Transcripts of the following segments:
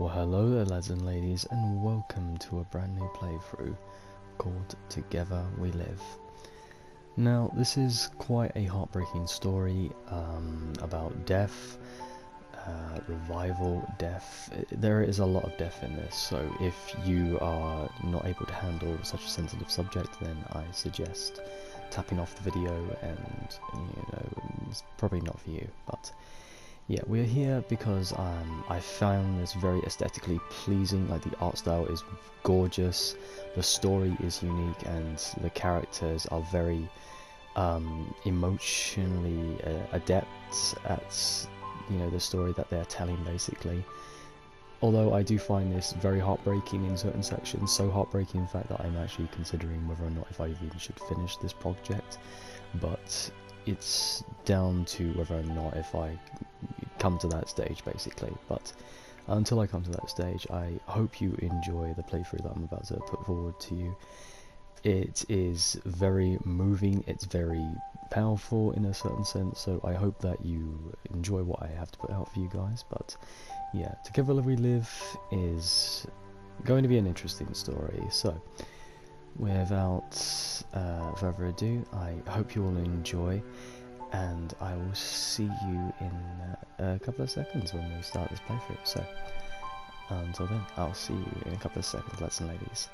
Well, hello there lads and ladies, and welcome to a brand new playthrough called Together We Live. Now, this is quite a heartbreaking story about death, revival, death. There is a lot of death in this, so if you are not able to handle such a sensitive subject, then I suggest tapping off the video, and it's probably not for you. But yeah, we're here because I found this very aesthetically pleasing. Like, the art style is gorgeous, the story is unique, and the characters are very emotionally adept at the story that they're telling, basically. Although I do find this very heartbreaking in certain sections, so heartbreaking in fact that I'm actually considering whether or not if I even should finish this project. But it's down to whether or not if I come to that stage, basically. But until I come to that stage, I hope you enjoy the playthrough that I'm about to put forward to you. It is very moving, it's very powerful in a certain sense, so I hope that you enjoy what I have to put out for you guys. But yeah, Together We Live is going to be an interesting story. So without further ado, I hope you all enjoy, and I will see you in a couple of seconds when we start this playthrough. So until then, I'll see you in a couple of seconds, lads and ladies.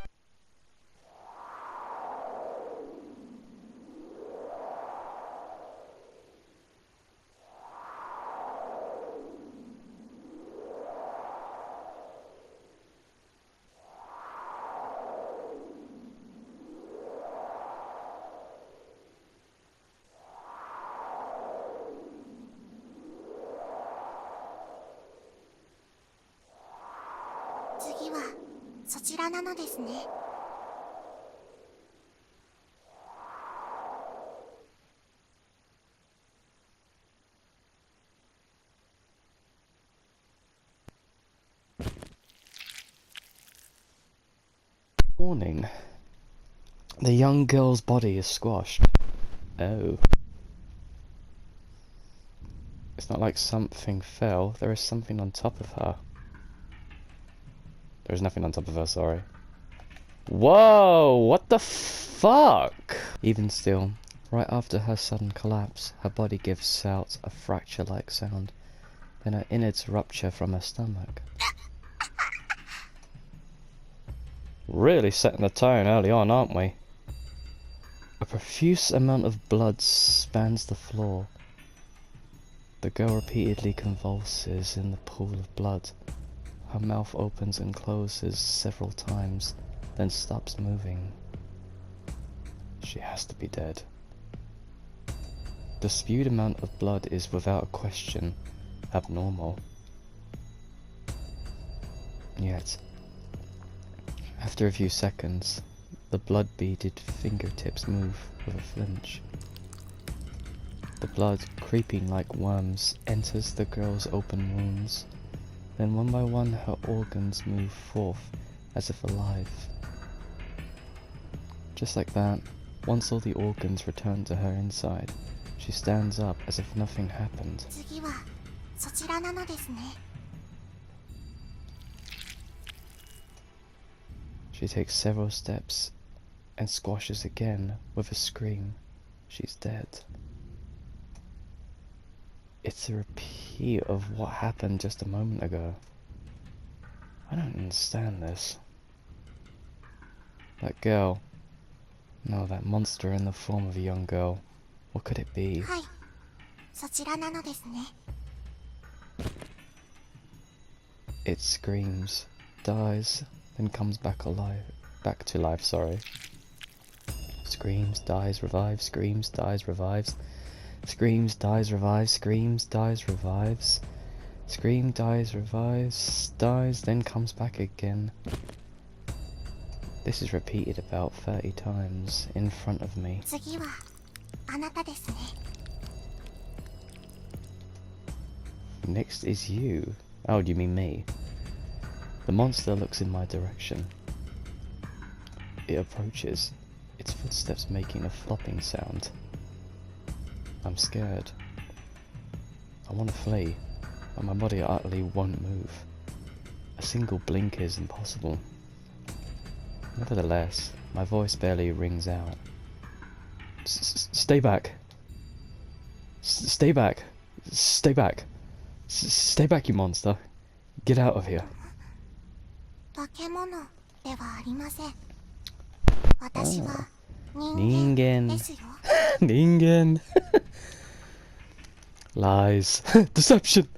次はそちらなのですね。Warning. The young girl's body is squashed. Oh. It's not like something fell, there is something on top of her. There's nothing on top of her, sorry. Whoa! What the fuck? Even still, right after her sudden collapse, her body gives out a fracture-like sound. Then her innards rupture from her stomach. Really setting the tone early on, aren't we? A profuse amount of blood spans the floor. The girl repeatedly convulses in the pool of blood. Her mouth opens and closes several times, then stops moving. She has to be dead. The spewed amount of blood is without question abnormal. Yet, after a few seconds, the blood-beaded fingertips move with a flinch. The blood, creeping like worms, enters the girl's open wounds. Then one by one her organs move forth as if alive. Just like that, once all the organs return to her inside, she stands up as if nothing happened. 次はそちらなのですね。 She takes several steps and squashes again with a scream. She's dead. It's a repeat of what happened just a moment ago. I don't understand this. That girl. No, that monster in the form of a young girl. What could it be? はい、そちらなのですね。 It screams, dies, then comes back to life, sorry. Screams, dies, revives, screams, dies, revives. Screams, dies, revives, screams, dies, revives. Scream, dies, revives, dies, then comes back again. This is repeated about 30 times in front of me. 次はあなたですね。 Next is you. Oh, do you mean me? The monster looks in my direction. It approaches, its footsteps making a flopping sound. I'm scared. I want to flee, but my body utterly won't move. A single blink is impossible. Nevertheless, my voice barely rings out. Stay back. Stay back. Stay back. Stay back, you monster. Get out of here. 化け物ではありません。私は人間ですよ。Ningen. Lies. Deception.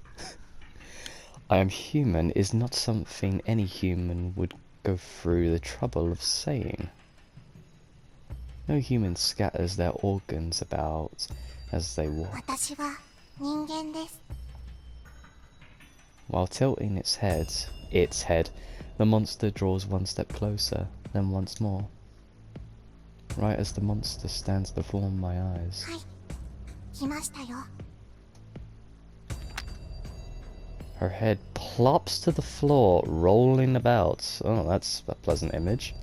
I am human is not something any human would go through the trouble of saying. No human scatters their organs about as they walk. 私は人間です。 While tilting its head, the monster draws one step closer, then once more. Right as the monster stands before my eyes. はい、来ましたよ。 Her head plops to the floor, rolling about. Oh, that's a pleasant image.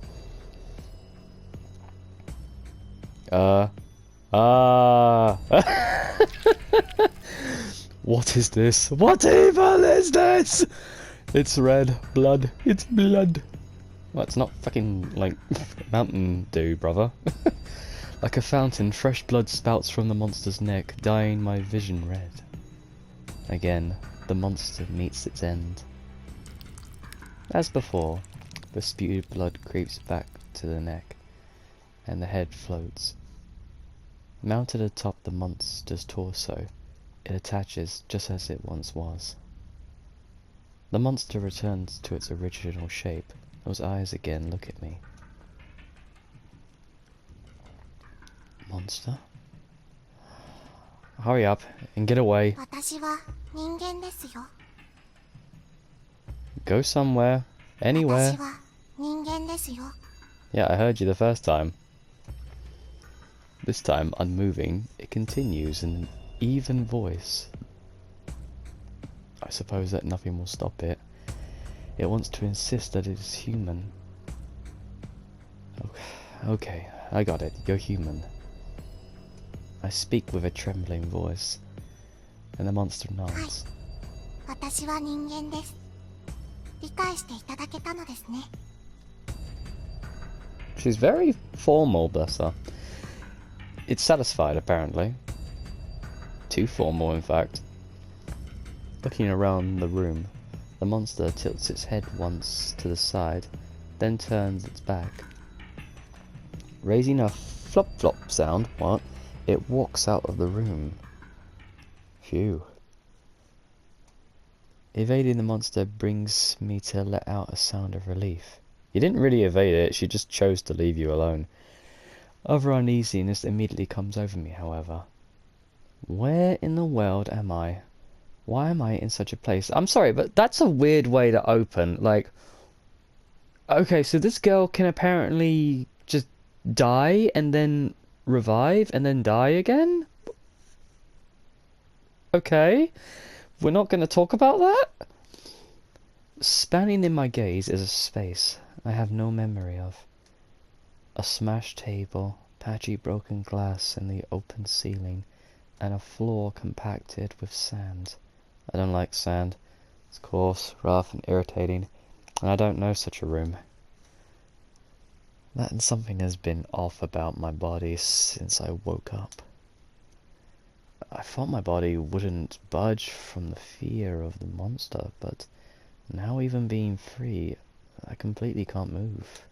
What is this? What evil is this? It's red blood. It's blood. Well, it's not fucking like Mountain Dew, brother. Like a fountain, fresh blood spouts from the monster's neck, dyeing my vision red. Again, the monster meets its end. As before, the spewed blood creeps back to the neck, and the head floats. Mounted atop the monster's torso, it attaches just as it once was. The monster returns to its original shape. Those eyes again look at me. Monster? Hurry up and get away. 私は人間ですよ。 Go somewhere. 私 Anywhere. は人間ですよ。 Yeah, I heard you the first time. This time, unmoving, it continues in an even voice. I suppose that nothing will stop it. It wants to insist that it is human. Okay, I got it. You're human. I speak with a trembling voice, and the monster nods. 私は人間です。理解していただけたのですね。 She's very formal, bless her. It's satisfied, apparently. Too formal, in fact. Looking around the room, the monster tilts its head once to the side, then turns its back. Raising a flop-flop sound, it walks out of the room. Phew. Evading the monster brings me to let out a sound of relief. You didn't really evade it, she just chose to leave you alone. Other uneasiness immediately comes over me, however. Where in the world am I? Why am I in such a place? I'm sorry, but that's a weird way to open. Like, okay, so this girl can apparently just die and then revive and then die again? Okay, we're not going to talk about that? Spanning in my gaze is a space I have no memory of. A smashed table, patchy broken glass in the open ceiling, and a floor compacted with sand. I don't like sand. It's coarse, rough, and irritating, and I don't know such a room. That and something has been off about my body since I woke up. I thought my body wouldn't budge from the fear of the monster, but now even being free, I completely can't move.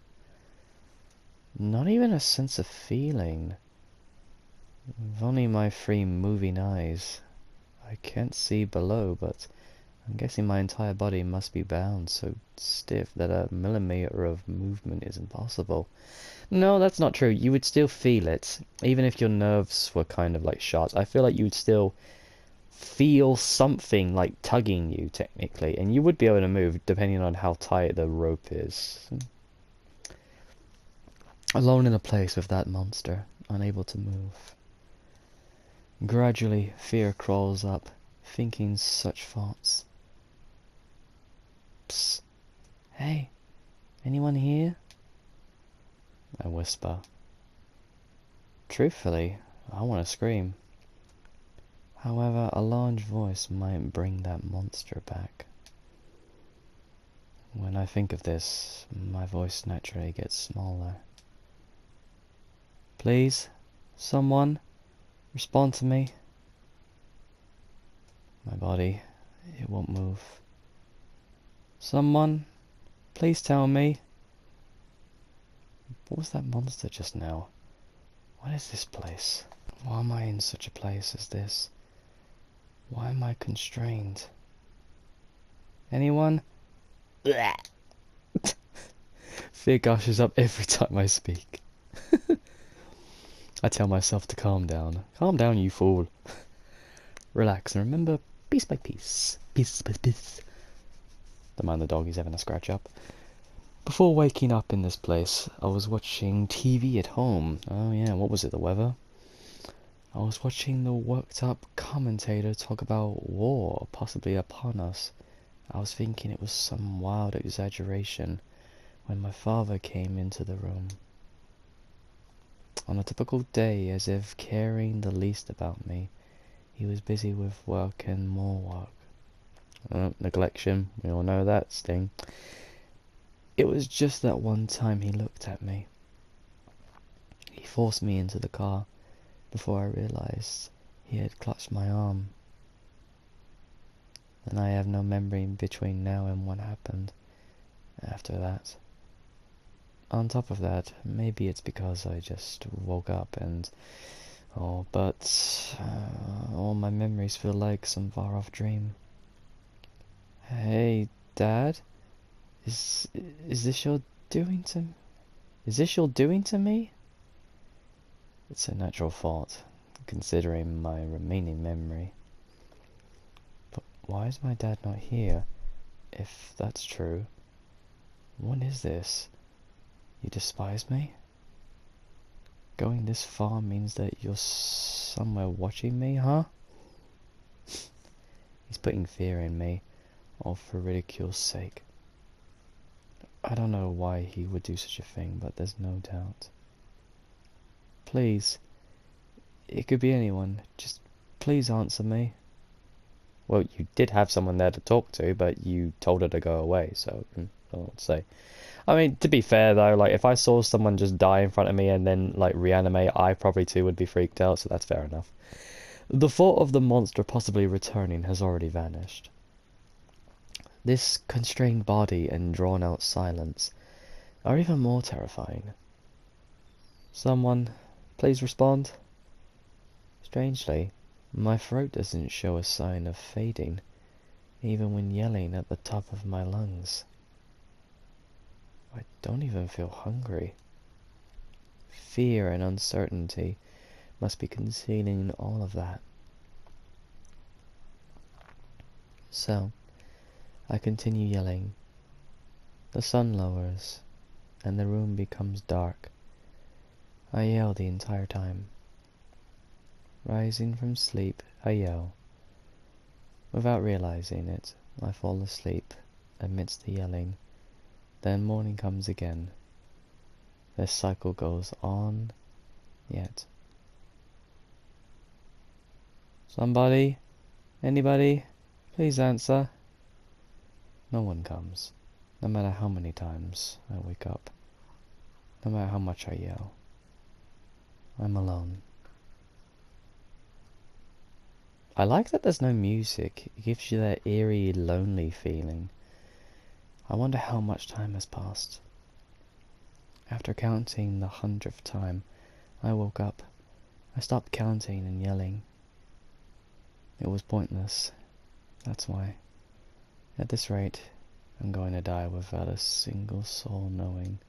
Not even a sense of feeling. With only my three moving eyes. I can't see below, but I'm guessing my entire body must be bound so stiff that a millimeter of movement is impossible. No, that's not true. You would still feel it, even if your nerves were kind of like shot. I feel like you would still feel something like tugging you, technically, and you would be able to move depending on how tight the rope is. Alone in a place with that monster, unable to move. Gradually, fear crawls up, thinking such thoughts. Psst. Hey, anyone here? I whisper. Truthfully, I want to scream. However, a large voice might bring that monster back. When I think of this, my voice naturally gets smaller. Please, someone, respond to me. My body, it won't move. Someone, please tell me. What was that monster just now? What is this place? Why am I in such a place as this? Why am I constrained? Anyone? Fear gushes up every time I speak. I tell myself to calm down. Calm down, you fool. Relax and remember, piece by piece. Piece by piece. The man the dog is having a scratch up. Before waking up in this place, I was watching TV at home. Oh yeah, what was it, the weather? I was watching the worked up commentator talk about war possibly upon us. I was thinking it was some wild exaggeration when my father came into the room. On a typical day, as if caring the least about me, he was busy with work and more work. Neglection, we all know that sting. It was just that one time he looked at me. He forced me into the car before I realized he had clutched my arm. And I have no memory between now and what happened after that. On top of that, maybe it's because I just woke up and... but all my memories feel like some far-off dream. Hey, Dad? Is this your doing to... Is this your doing to me? It's a natural thought, considering my remaining memory. But why is my dad not here? If that's true, what is this? You despise me? Going this far means that you're somewhere watching me, huh? He's putting fear in me, all for ridicule's sake. I don't know why he would do such a thing, but there's no doubt. Please, it could be anyone, just please answer me. Well, you did have someone there to talk to, but you told her to go away, so I don't know what to say. I mean, to be fair though, like, if I saw someone just die in front of me and then, like, reanimate, I probably too would be freaked out, so that's fair enough. The thought of the monster possibly returning has already vanished. This constrained body and drawn-out silence are even more terrifying. Someone, please respond. Strangely, my throat doesn't show a sign of fading, even when yelling at the top of my lungs. I don't even feel hungry. Fear and uncertainty must be concealing all of that. So, I continue yelling. The sun lowers, and the room becomes dark. I yell the entire time. Rising from sleep, I yell. Without realizing it, I fall asleep amidst the yelling. Then morning comes again. This cycle goes on, yet. Somebody? Anybody? Please answer. No one comes, no matter how many times I wake up, no matter how much I yell. I'm alone. I like that there's no music. It gives you that eerie, lonely feeling. I wonder how much time has passed. After counting the 100th time, I woke up. I stopped counting and yelling. It was pointless. That's why. At this rate, I'm going to die without a single soul knowing.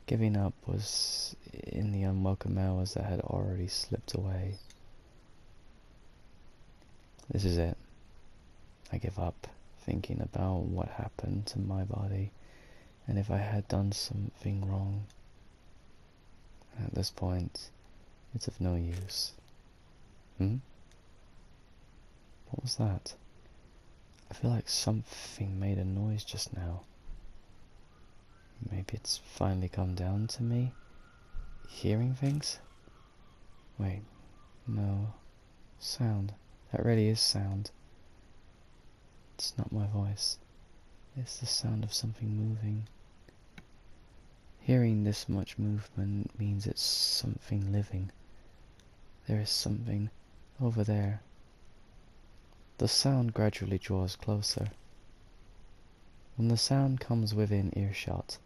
Giving up was in the unwelcome hours that had already slipped away. This is it. I give up, thinking about what happened to my body, and if I had done something wrong. At this point, it's of no use. What was that? I feel like something made a noise just now. Maybe it's finally come down to me? Hearing things? Wait, no. Sound. That really is sound. It's not my voice. It's the sound of something moving. Hearing this much movement means it's something living. There is something over there. The sound gradually draws closer. When the sound comes within earshot,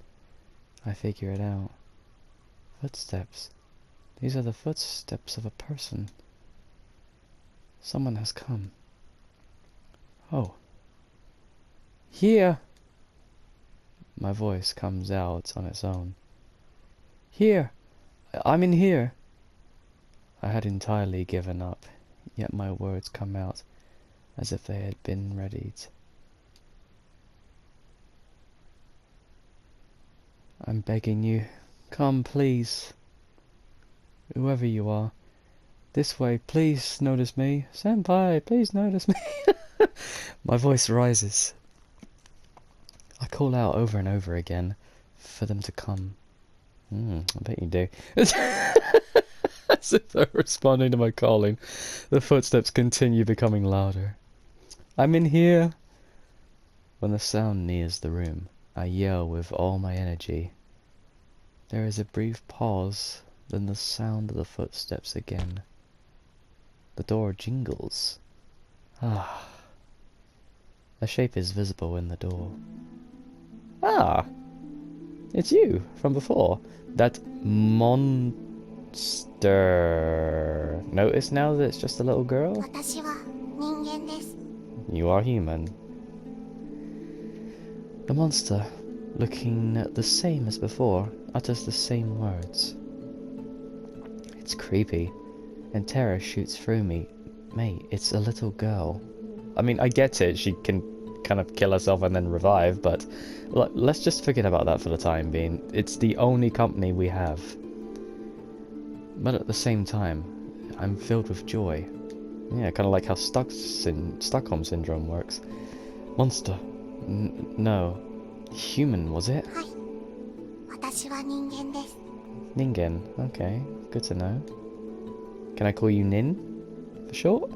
I figure it out. Footsteps. These are the footsteps of a person. Someone has come. Oh. Here! My voice comes out on its own. Here! I'm in here! I had entirely given up, yet my words come out as if they had been readied. I'm begging you, come please. Whoever you are, this way, please notice me. Senpai, please notice me. My voice rises. I call out over and over again for them to come. I bet you do. As if they're responding to my calling, the footsteps continue becoming louder. I'm in here. When the sound nears the room, I yell with all my energy. There is a brief pause, then the sound of the footsteps again. The door jingles. Ah. A shape is visible in the door. Ah! It's you, from before. That monster. Notice now that it's just a little girl? 私は人間です。 You are human. The monster, looking the same as before, utters the same words. It's creepy, and terror shoots through me. Mate, it's a little girl. I mean, I get it, she can kind of kill herself and then revive, but let's just forget about that for the time being. It's the only company we have. But at the same time, I'm filled with joy. Yeah, kind of like how Stockholm Syndrome works. Monster. No. Human, was it? はい。私は人間です。 Ningen. Okay, good to know. Can I call you Nin? For short?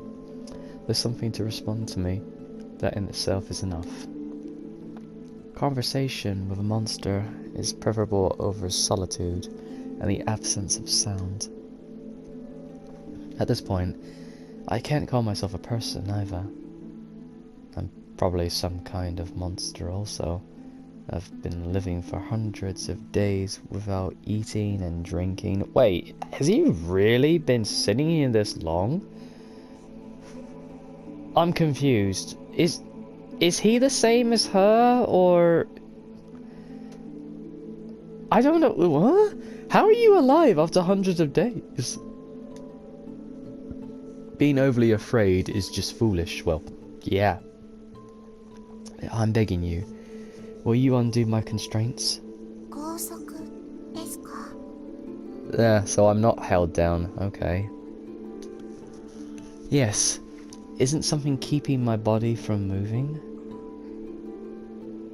There's something to respond to me. That in itself is enough. Conversation with a monster is preferable over solitude and the absence of sound. At this point, I can't call myself a person either. I'm probably some kind of monster also. I've been living for hundreds of days without eating and drinking. Wait, has he really been sitting here this long? I'm confused. Is he the same as her, or... I don't know. What? How are you alive after hundreds of days? Being overly afraid is just foolish. Well, yeah. I'm begging you. Will you undo my constraints? 拘束ですか? Yeah, so I'm not held down. Okay. Yes. Isn't something keeping my body from moving?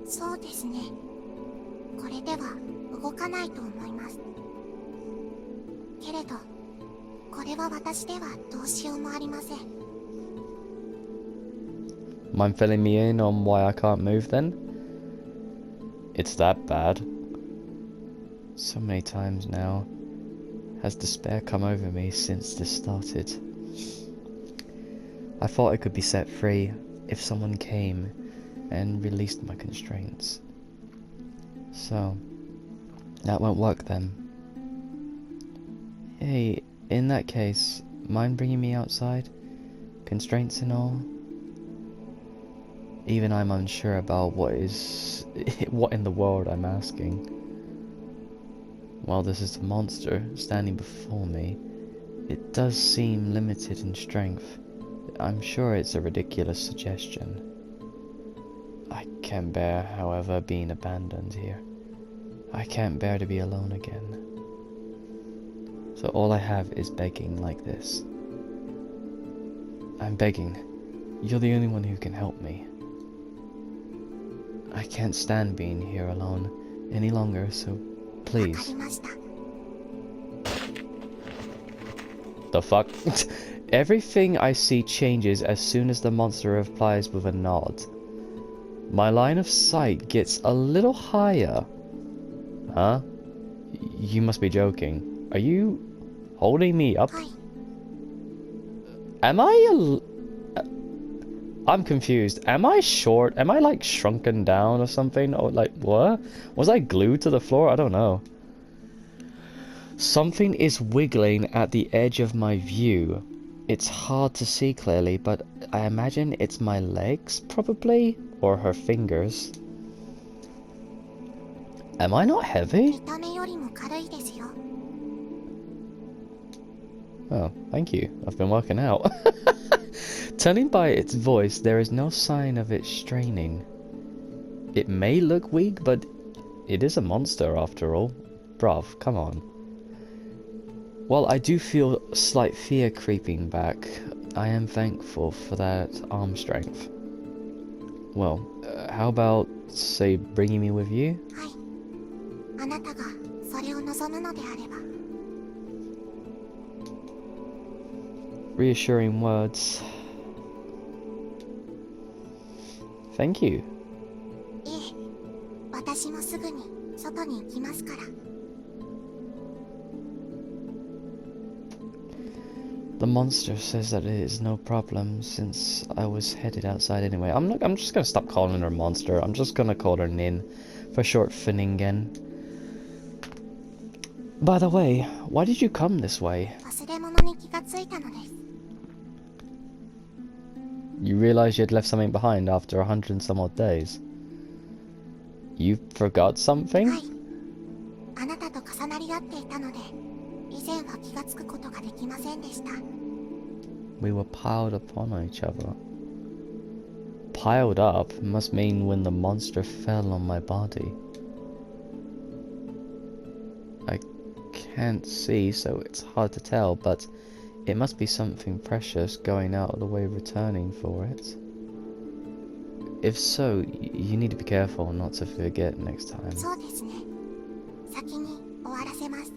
そうですね。これでは動かないと思います。けれど、これは私ではどうしようもありません。 Mind filling me in on why I can't move then? It's that bad. So many times now has despair come over me since this started. I thought I could be set free if someone came and released my constraints. So, that won't work then. Hey, in that case, mind bringing me outside? Constraints and all? Even I'm unsure about what in the world I'm asking. While this is a monster standing before me, it does seem limited in strength. I'm sure it's a ridiculous suggestion. I can't bear, however, being abandoned here. I can't bear to be alone again. So all I have is begging like this. I'm begging. You're the only one who can help me. I can't stand being here alone any longer, so please. わかりました。 The fuck? Everything I see changes as soon as the monster replies with a nod. My line of sight gets a little higher. Huh? You must be joking. Are you holding me up? はい。 Am I'm confused. Am I short? Am I like shrunken down or something? Or like what? Was I glued to the floor? I don't know. Something is wiggling at the edge of my view. It's hard to see clearly, but I imagine it's my legs, probably? Or her fingers. Am I not heavy? 見た目よりも軽いですよ。 Oh, thank you. I've been working out. Telling by its voice, there is no sign of it straining. It may look weak, but it is a monster after all. Bruv, come on. While I do feel slight fear creeping back, I am thankful for that arm strength. Well, how about, say, bringing me with you? はい。あなたがそれを望むのであれば。 Reassuring words. Thank you. いえ、私もすぐに外に行きますから。 The monster says that it is no problem since I was headed outside anyway. I'm just gonna stop calling her monster. I'm just gonna call her Nin for short for Ningen. By the way, why did you come this way? 忘れ物に気がついたのです。 You realized you had left something behind after 100 and some odd days. You forgot something? はい。あなたと重なり合っていたので、以前は気がつくことができませんでした。 We were piled upon each other. Piled up must mean when the monster fell on my body. I can't see, so it's hard to tell, but it must be something precious going out of the way returning for it. If so, you need to be careful not to forget next time. そうですね。先に終わらせます。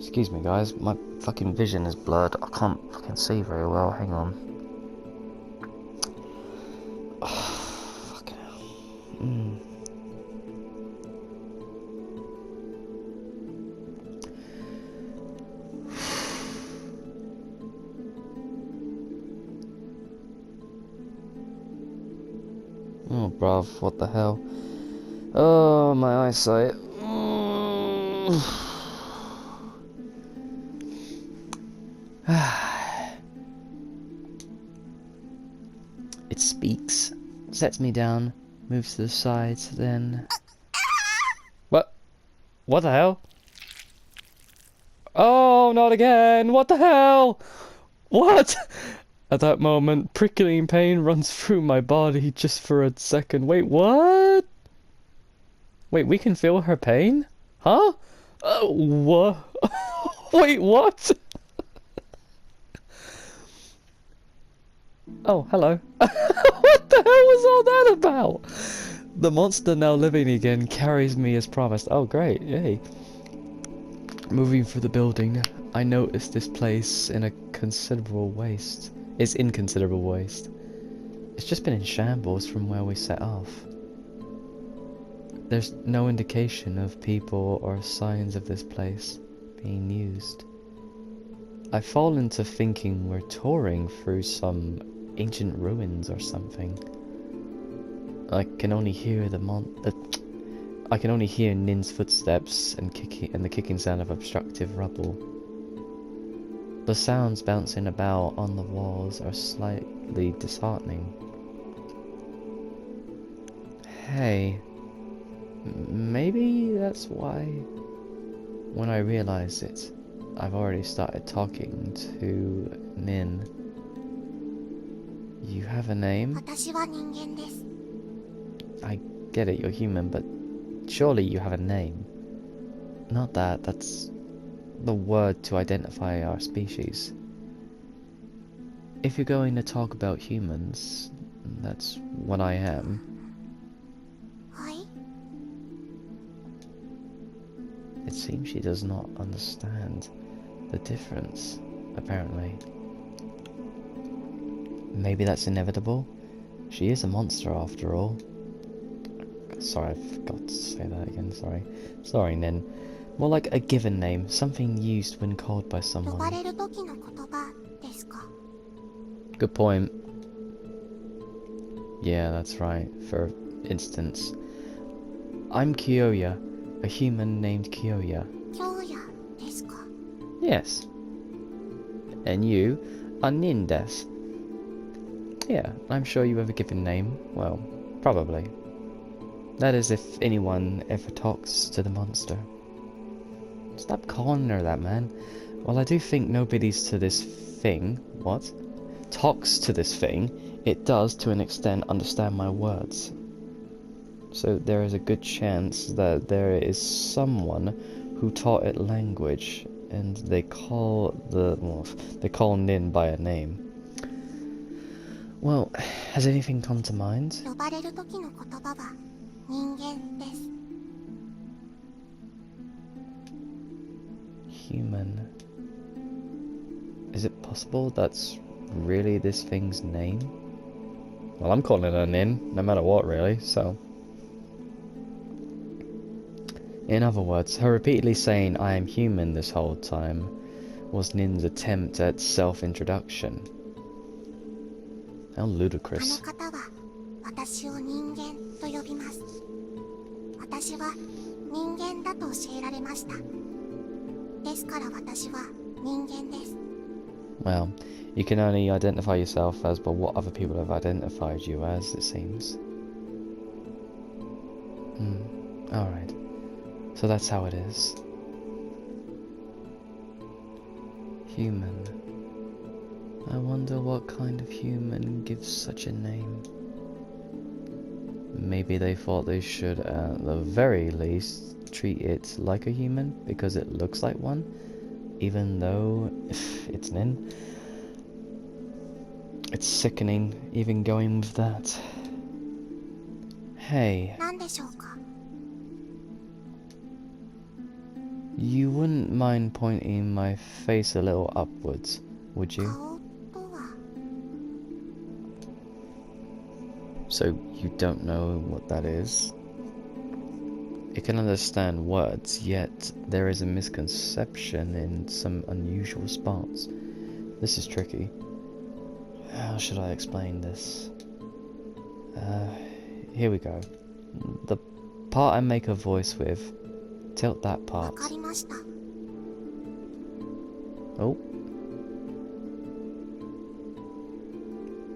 Excuse me guys, my fucking vision is blurred. I can't fucking see very well, hang on. Fucking hell. Oh bruv, what the hell? Oh, my eyesight. It speaks, sets me down, moves to the sides, then... What? What the hell? Oh, not again! What the hell? What? At that moment, prickling pain runs through my body just for a second. Wait, what? Wait, we can feel her pain? Huh? What? Wait, what? Oh, hello. What the hell was all that about? The monster now living again carries me as promised. Oh, great, yay. Moving through the building, I noticed this place in a considerable waste. It's in considerable waste. It's just been in shambles from where we set off. There's no indication of people or signs of this place being used. I fall into thinking we're touring through some ancient ruins or something. I can only hear I can only hear Nin's footsteps and the kicking sound of obstructive rubble. The sounds bouncing about on the walls are slightly disheartening. Hey, maybe that's why when I realize it, I've already started talking to Nin. You have a name? 私は人間です。 I get it, you're human, but surely you have a name. Not that, that's the word to identify our species. If you're going to talk about humans, that's what I am. はい。 It seems she does not understand the difference, apparently. Maybe that's inevitable. She is a monster after all. Sorry, I forgot to say that again, sorry. Sorry, Nin. More like a given name, something used when called by 呼ば someone. れる時の言葉ですか？ Good point. Yeah, that's right. For instance, I'm Kyoya, a human named Kyoya. 今日やですか？ Yes. And you are Nin des. Yeah, I'm sure you have a given name. Well, probably. That is if anyone ever talks to the monster. Stop calling her that, man. While I do think nobody's to this thing, what? Talks to this thing, it does to an extent understand my words. So there is a good chance that there is someone who taught it language, and they call Nin by a name. Well, has anything come to mind? 呼ばれる時の言葉は人間です。 Human. Is it possible that's really this thing's name? Well, I'm calling it a Nin, no matter what, really, so... In other words, her repeatedly saying I am human this whole time was Nin's attempt at self-introduction. How あの ludicrous. 方は私を人間と呼びます。私は人間だと教えられました。ですから私は人間です。 Well, you can only identify yourself as by what other people have identified you as, it seems. Alright. So that's how it is. Human. I wonder what kind of human gives such a name. Maybe they thought they should, at the very least, treat it like a human because it looks like one, even though it's Nin. It's sickening, even going with that. Hey, 何でしょうか？ you wouldn't mind pointing my face a little upwards, would you? 顔とは So you don't know what that is? It can understand words, yet there is a misconception in some unusual spots. This is tricky. How should I explain this? Here we go. The part I make a voice with, tilt that わ part. かりました。 Oh.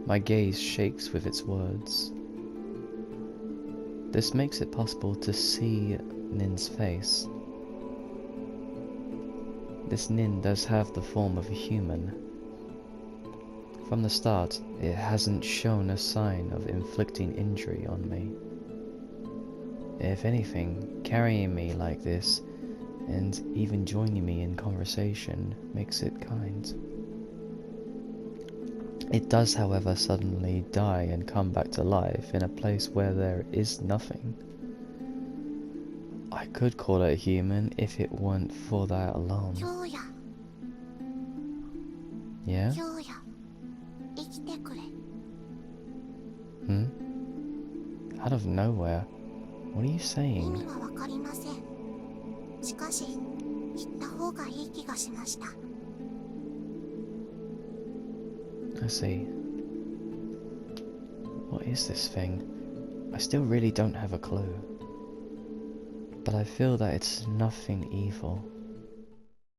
My gaze shakes with its words. This makes it possible to see Nin's face. This Nin does have the form of a human. From the start, it hasn't shown a sign of inflicting injury on me. If anything, carrying me like this, and even joining me in conversation, makes it kind. It does, however, suddenly die and come back to life in a place where there is nothing. I could call it human if it weren't for that alone. 今日や Yeah? 今日や生きてくれ。 Out of nowhere. What are you 意 saying? 味はわかりません。しかし言った方がいい気がしました。 I see. What is this thing? I still really don't have a clue. But I feel that it's nothing evil.